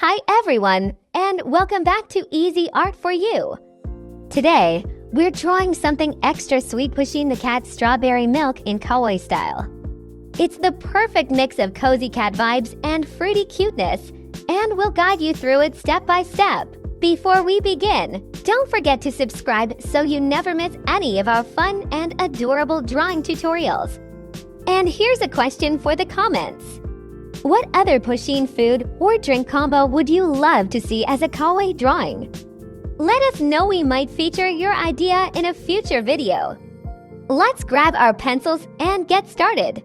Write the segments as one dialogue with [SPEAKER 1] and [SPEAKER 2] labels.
[SPEAKER 1] Hi everyone, and welcome back to Easy Art for You. Today, we're drawing something extra sweet, Pusheen the cat's strawberry milk in kawaii style. It's the perfect mix of cozy cat vibes and fruity cuteness, and we'll guide you through it step by step. Before we begin, don't forget to subscribe so you never miss any of our fun and adorable drawing tutorials. And here's a question for the comments. What other Pusheen food or drink combo would you love to see as a kawaii drawing? Let us know, we might feature your idea in a future video. Let's grab our pencils and get started.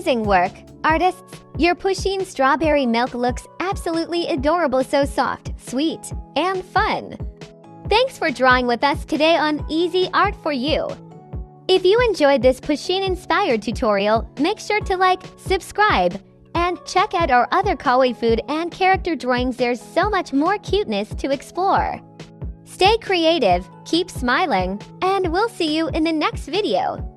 [SPEAKER 1] Amazing work, artists! Your Pusheen strawberry milk looks absolutely adorable, so soft, sweet, and fun. Thanks for drawing with us today on Easy Art for You. If you enjoyed this Pusheen-inspired tutorial, make sure to like, subscribe, and check out our other kawaii food and character drawings. There's so much more cuteness to explore. Stay creative, keep smiling, and we'll see you in the next video.